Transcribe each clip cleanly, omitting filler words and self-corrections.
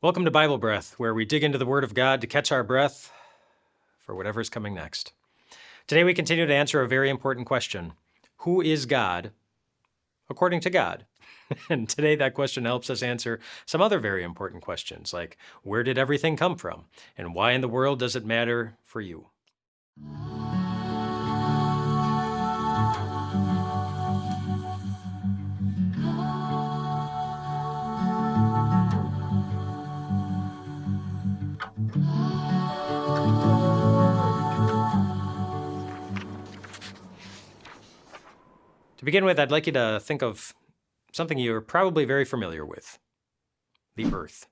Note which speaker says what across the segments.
Speaker 1: Welcome to Bible Breath, where we dig into the Word of God to catch our breath for whatever is coming next. Today we continue to answer a very important question. Who is God according to God? And today that question helps us answer some other very important questions, like where did everything come from? And why in the world does it matter for you? To begin with, I'd like you to think of something you're probably very familiar with, the Earth.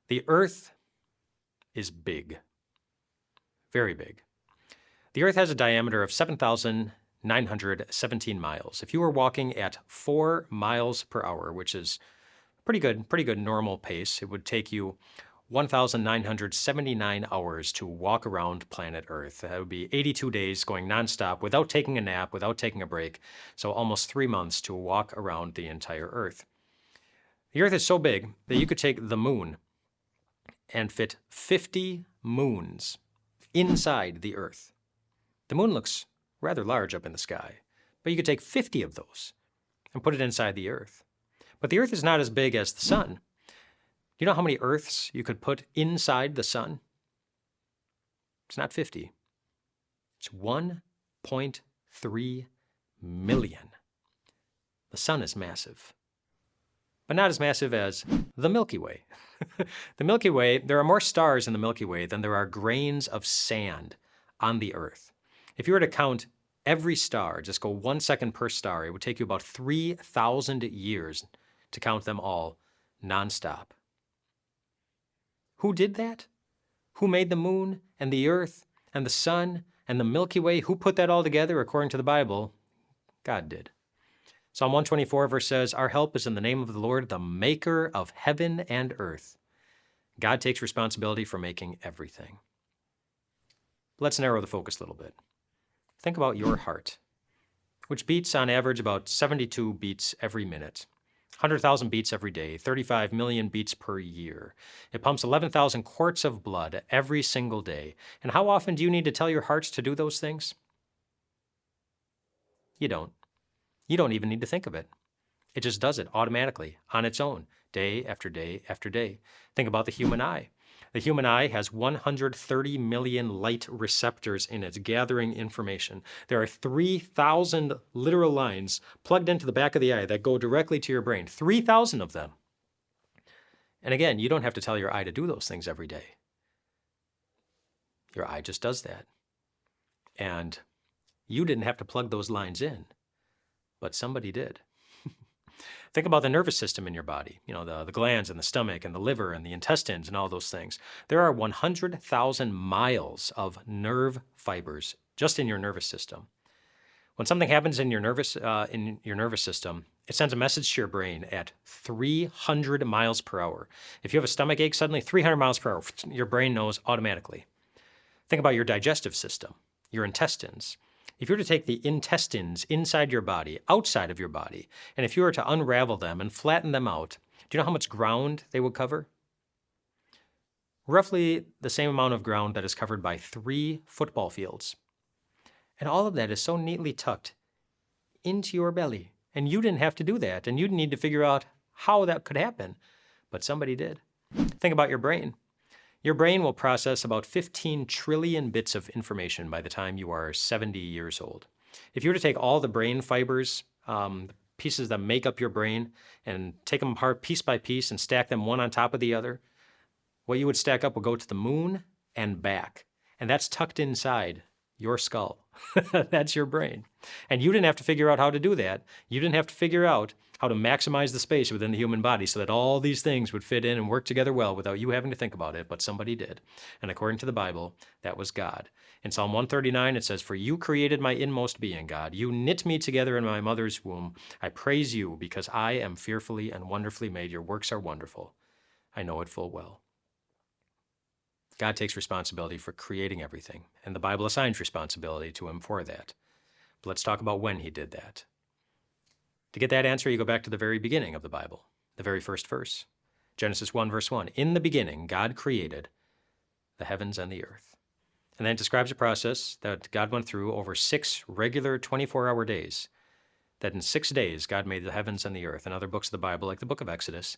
Speaker 1: The Earth is big, very big. The Earth has a diameter of 7,917 miles. If you were walking at 4 miles per hour, which is pretty good normal pace, it would take you 1,979 hours to walk around planet Earth. That would be 82 days going nonstop without taking a nap, without taking a break. So almost 3 months to walk around the entire Earth. The Earth is so big that you could take the moon and fit 50 moons inside the Earth. The moon looks rather large up in the sky, but you could take 50 of those and put it inside the Earth. But the Earth is not as big as the sun. Do you know how many Earths you could put inside the sun? It's not 50. It's 1.3 million. The sun is massive, but not as massive as the Milky Way. The Milky Way, there are more stars in the Milky Way than there are grains of sand on the Earth. If you were to count every star, just go 1 second per star, it would take you about 3,000 years to count them all nonstop. Who did that? Who made the moon and the earth and the sun and the Milky Way? Who put that all together according to the Bible? God did. Psalm 124 verse says, "Our help is in the name of the Lord, the maker of heaven and earth." God takes responsibility for making everything. Let's narrow the focus a little bit. Think about your heart, which beats on average about 72 beats every minute. 100,000 beats every day, 35 million beats per year. It pumps 11,000 quarts of blood every single day. And how often do you need to tell your hearts to do those things? You don't. You don't even need to think of it. It just does it automatically, on its own, day after day after day. Think about the human eye. The human eye has 130 million light receptors in it, gathering information. There are 3,000 literal lines plugged into the back of the eye that go directly to your brain, 3,000 of them. And again, you don't have to tell your eye to do those things every day. Your eye just does that. And you didn't have to plug those lines in, but somebody did. Think about the nervous system in your body, the glands and the stomach and the liver and the intestines and all those things. There are 100,000 miles of nerve fibers just in your nervous system. When something happens in your nervous system, it sends a message to your brain at 300 miles per hour. If you have a stomach ache, suddenly 300 miles per hour, your brain knows automatically. Think about your digestive system, your intestines. If you were to take the intestines inside your body, outside of your body, and if you were to unravel them and flatten them out, do you know how much ground they would cover? Roughly the same amount of ground that is covered by 3 football fields. And all of that is so neatly tucked into your belly. And you didn't have to do that, and you didn't need to figure out how that could happen, but somebody did. Think about your brain. Your brain will process about 15 trillion bits of information by the time you are 70 years old. If you were to take all the brain fibers, pieces that make up your brain, and take them apart piece by piece and stack them one on top of the other, what you would stack up would go to the moon and back. And that's tucked inside your skull. That's your brain. And you didn't have to figure out how to do that. You didn't have to figure out how to maximize the space within the human body so that all these things would fit in and work together well without you having to think about it, but somebody did. And according to the Bible, that was God. In Psalm 139, it says, "For you created my inmost being, God. You knit me together in my mother's womb. I praise you because I am fearfully and wonderfully made. Your works are wonderful. I know it full well." God takes responsibility for creating everything, and the Bible assigns responsibility to him for that. But let's talk about when he did that. To get that answer, you go back to the very beginning of the Bible, the very first verse. Genesis 1, verse 1. In the beginning, God created the heavens and the earth. And then it describes a process that God went through over 6 regular 24-hour days. That in 6 days, God made the heavens and the earth. And other books of the Bible, like the book of Exodus,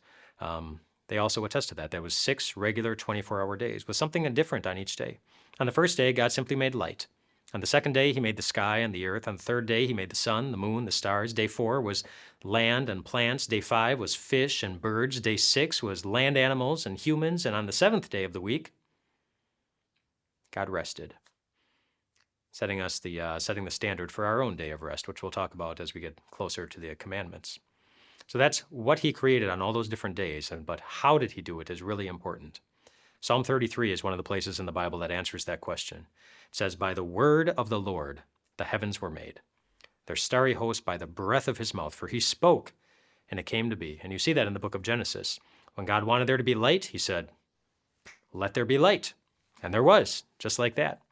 Speaker 1: they also attest to that. There was 6 regular 24-hour days with something different on each day. On the first day, God simply made light. On the second day, he made the sky and the earth. On the third day, he made the sun, the moon, the stars. Day 4 was land and plants. Day 5 was fish and birds. Day 6 was land animals and humans. And on the 7th day of the week, God rested, setting the standard for our own day of rest, which we'll talk about as we get closer to the commandments. So that's what he created on all those different days, but how did he do it is really important. Psalm 33 is one of the places in the Bible that answers that question. It says, "By the word of the Lord the heavens were made, their starry host by the breath of his mouth, for he spoke, and it came to be." And you see that in the book of Genesis. When God wanted there to be light, he said, "Let there be light." And there was, just like that.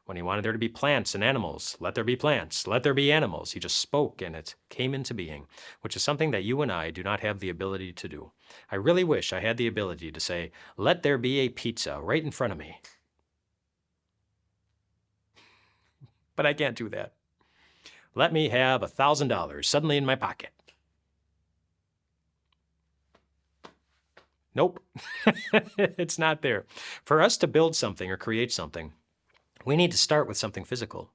Speaker 1: When he wanted there to be plants and animals, let there be plants, let there be animals. He just spoke and it came into being, which is something that you and I do not have the ability to do. I really wish I had the ability to say, let there be a pizza right in front of me. But I can't do that. Let me have $1,000 suddenly in my pocket. Nope, it's not there. For us to build something or create something, we need to start with something physical.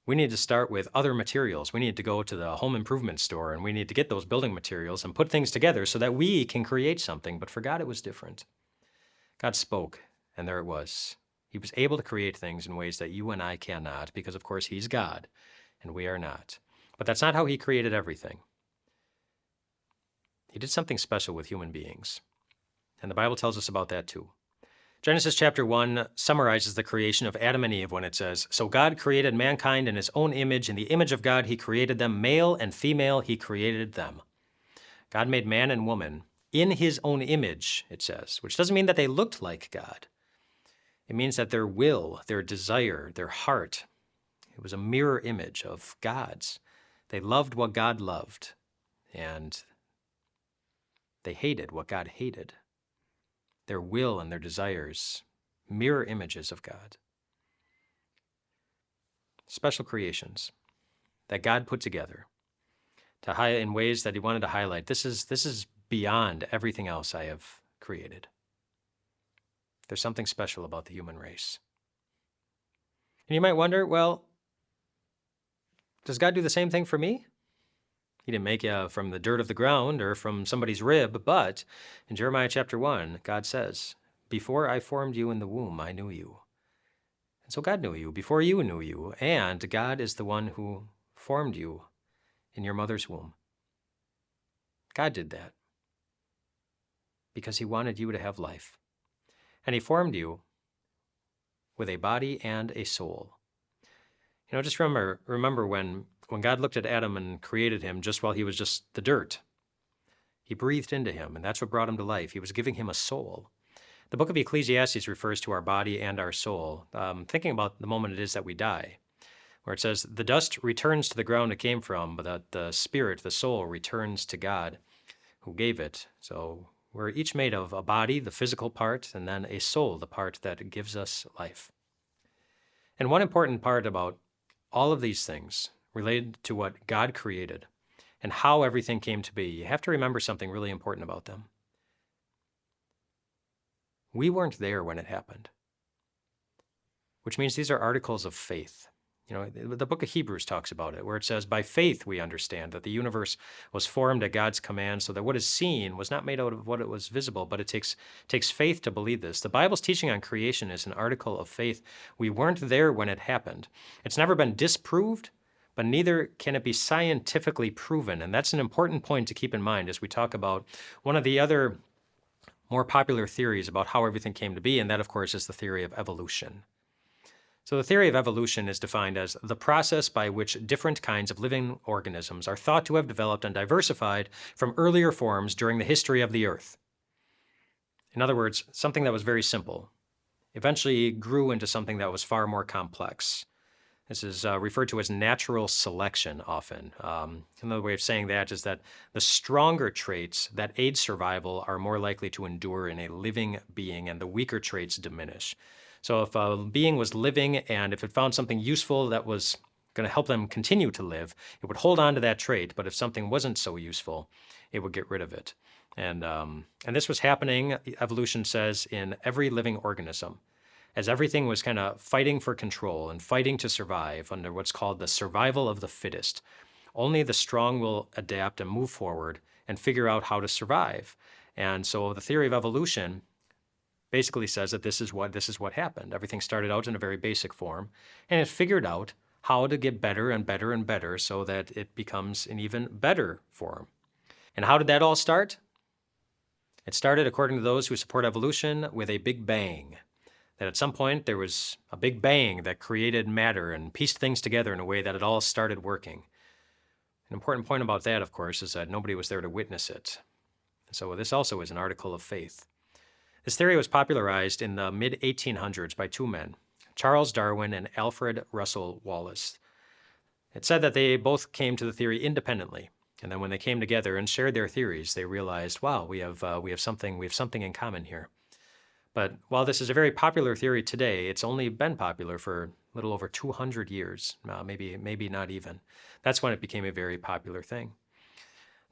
Speaker 1: We need to start with other materials. We need to go to the home improvement store and we need to get those building materials and put things together so that we can create something. But for God, it was different. God spoke, and there it was. He was able to create things in ways that you and I cannot, because of course he's God and we are not. But that's not how he created everything. He did something special with human beings. And the Bible tells us about that too. Genesis chapter 1 summarizes the creation of Adam and Eve when it says, "So God created mankind in his own image. In the image of God he created them. Male and female he created them." God made man and woman in his own image, it says, which doesn't mean that they looked like God. It means that their will, their desire, their heart, it was a mirror image of God's. They loved what God loved, and they hated what God hated. Their will and their desires, mirror images of God. Special creations that God put together in ways that he wanted to highlight. This is beyond everything else I have created. There's something special about the human race. And you might wonder, well, does God do the same thing for me? He didn't make you from the dirt of the ground or from somebody's rib, but in Jeremiah chapter 1, God says, "Before I formed you in the womb, I knew you." And so God knew you before you knew you, and God is the one who formed you in your mother's womb. God did that because he wanted you to have life. And he formed you with a body and a soul. You know, just remember when God looked at Adam and created him just while he was just the dirt, he breathed into him, and that's what brought him to life. He was giving him a soul. The book of Ecclesiastes refers to our body and our soul, thinking about the moment it is that we die, where it says, "The dust returns to the ground it came from, but that the spirit, the soul, returns to God who gave it." So we're each made of a body, the physical part, and then a soul, the part that gives us life. And one important part about all of these things related to what God created and how everything came to be, you have to remember something really important about them. We weren't there when it happened, which means these are articles of faith. You know, the book of Hebrews talks about it, where it says, "By faith we understand that the universe was formed at God's command, so that what is seen was not made out of what it was visible," but it takes faith to believe this. The Bible's teaching on creation is an article of faith. We weren't there when it happened. It's never been disproved, but neither can it be scientifically proven. And that's an important point to keep in mind as we talk about one of the other more popular theories about how everything came to be, and that, of course, is the theory of evolution. So the theory of evolution is defined as the process by which different kinds of living organisms are thought to have developed and diversified from earlier forms during the history of the earth. In other words, something that was very simple eventually grew into something that was far more complex. This is referred to as natural selection often. Another way of saying that is that the stronger traits that aid survival are more likely to endure in a living being, and the weaker traits diminish. So if a being was living and if it found something useful that was going to help them continue to live, it would hold on to that trait. But if something wasn't so useful, it would get rid of it. And this was happening, evolution says, in every living organism, as everything was kind of fighting for control and fighting to survive under what's called the survival of the fittest. Only the strong will adapt and move forward and figure out how to survive. And so the theory of evolution basically says that this is what happened. Everything started out in a very basic form, and it figured out how to get better and better and better so that it becomes an even better form. And how did that all start? It started, according to those who support evolution, with a big bang. That at some point there was a big bang that created matter and pieced things together in a way that it all started working. An important point about that, of course, is that nobody was there to witness it. And so this also is an article of faith. This theory was popularized in the mid-1800s by two men, Charles Darwin and Alfred Russel Wallace. It said that they both came to the theory independently, and then when they came together and shared their theories, they realized, wow, we have something in common here. But while this is a very popular theory today, it's only been popular for a little over 200 years, maybe not even. That's when it became a very popular thing.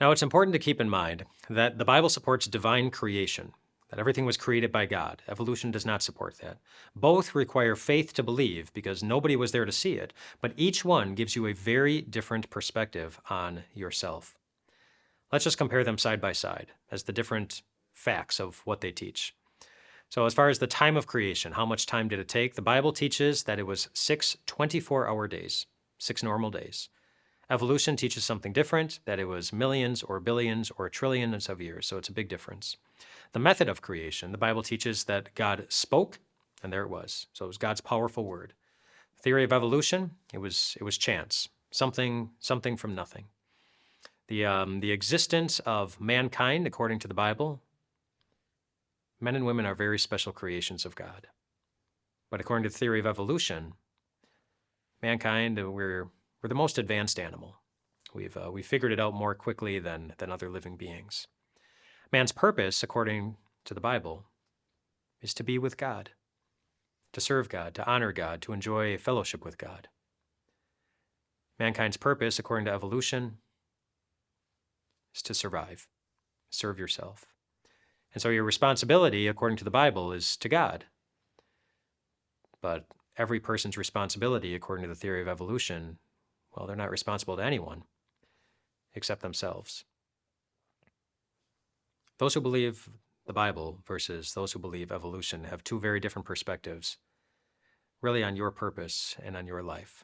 Speaker 1: Now, it's important to keep in mind that the Bible supports divine creation, that everything was created by God. Evolution does not support that. Both require faith to believe because nobody was there to see it, but each one gives you a very different perspective on yourself. Let's just compare them side by side as the different facts of what they teach. So as far as the time of creation, how much time did it take? The Bible teaches that it was 6 24-hour days, 6 normal days. Evolution teaches something different, that it was millions or billions or trillions of years, so it's a big difference. The method of creation, the Bible teaches that God spoke, and there it was. So it was God's powerful word. The theory of evolution, it was chance, something from nothing. The existence of mankind, according to the Bible, men and women are very special creations of God. But according to the theory of evolution, mankind, we're the most advanced animal. We've figured it out more quickly than other living beings. Man's purpose, according to the Bible, is to be with God, to serve God, to honor God, to enjoy fellowship with God. Mankind's purpose, according to evolution, is to survive, serve yourself. And so your responsibility, according to the Bible, is to God. But every person's responsibility, according to the theory of evolution, well, they're not responsible to anyone except themselves. Those who believe the Bible versus those who believe evolution have two very different perspectives, really on your purpose and on your life.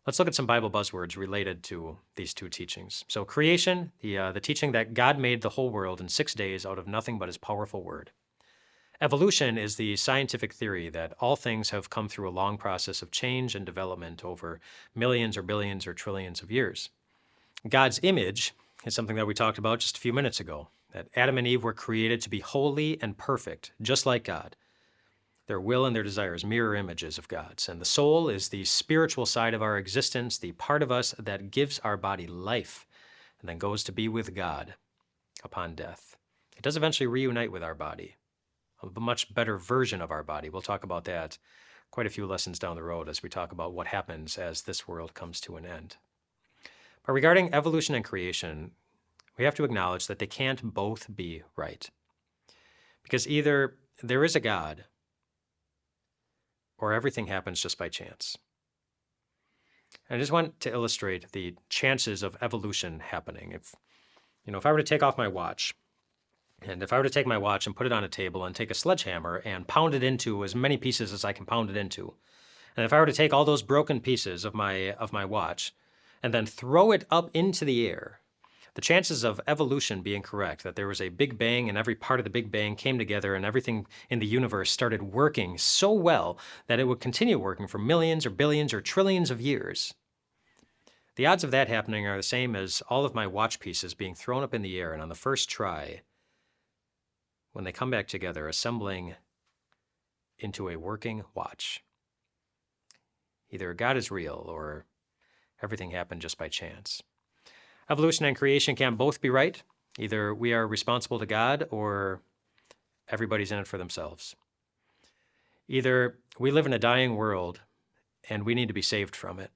Speaker 1: Let's look at some Bible buzzwords related to these two teachings. So creation, the teaching that God made the whole world in 6 days out of nothing but his powerful word. Evolution is the scientific theory that all things have come through a long process of change and development over millions or billions or trillions of years. God's image is something that we talked about just a few minutes ago, that Adam and Eve were created to be holy and perfect, just like God. Their will and their desires mirror images of God's. And the soul is the spiritual side of our existence, the part of us that gives our body life and then goes to be with God upon death. It does eventually reunite with our body, a much better version of our body. We'll talk about that quite a few lessons down the road as we talk about what happens as this world comes to an end. But regarding evolution and creation, we have to acknowledge that they can't both be right. Because either there is a God or everything happens just by chance. And I just want to illustrate the chances of evolution happening. If I were to take off my watch, and if I were to take my watch and put it on a table and take a sledgehammer and pound it into as many pieces as I can pound it into, and if I were to take all those broken pieces of my watch and then throw it up into the air, the chances of evolution being correct, that there was a big bang and every part of the big bang came together and everything in the universe started working so well that it would continue working for millions or billions or trillions of years. The odds of that happening are the same as all of my watch pieces being thrown up in the air and on the first try, when they come back together, assembling into a working watch. Either God is real or everything happened just by chance. Evolution and creation can't both be right. Either we are responsible to God or everybody's in it for themselves. Either we live in a dying world and we need to be saved from it,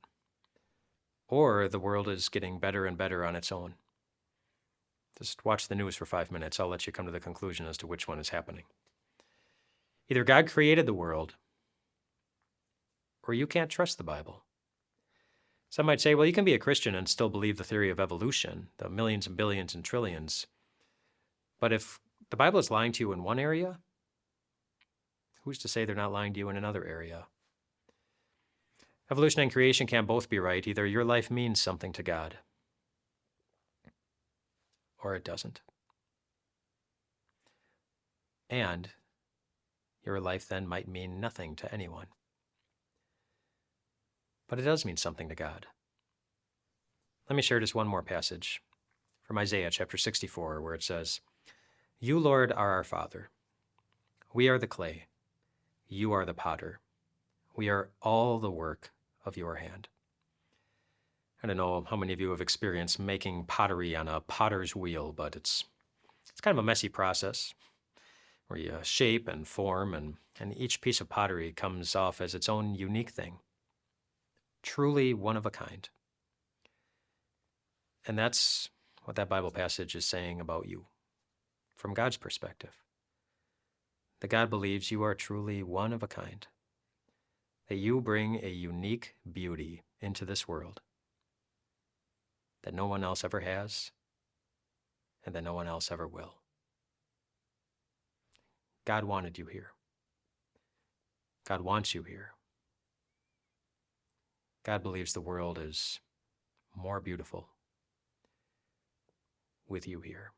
Speaker 1: or the world is getting better and better on its own. Just watch the news for 5 minutes. I'll let you come to the conclusion as to which one is happening. Either God created the world, or you can't trust the Bible. Some might say, well, you can be a Christian and still believe the theory of evolution, the millions and billions and trillions. But if the Bible is lying to you in one area, who's to say they're not lying to you in another area? Evolution and creation can't both be right. Either your life means something to God, or it doesn't. And your life then might mean nothing to anyone. But it does mean something to God. Let me share just one more passage from Isaiah chapter 64, where it says, "You, Lord, are our Father. We are the clay. You are the potter. We are all the work of your hand." I don't know how many of you have experienced making pottery on a potter's wheel, but it's kind of a messy process where you shape and form, and each piece of pottery comes off as its own unique thing. Truly one of a kind. And that's what that Bible passage is saying about you, from God's perspective. That God believes you are truly one of a kind. That you bring a unique beauty into this world that no one else ever has, and that no one else ever will. God wanted you here. God wants you here. God believes the world is more beautiful with you here.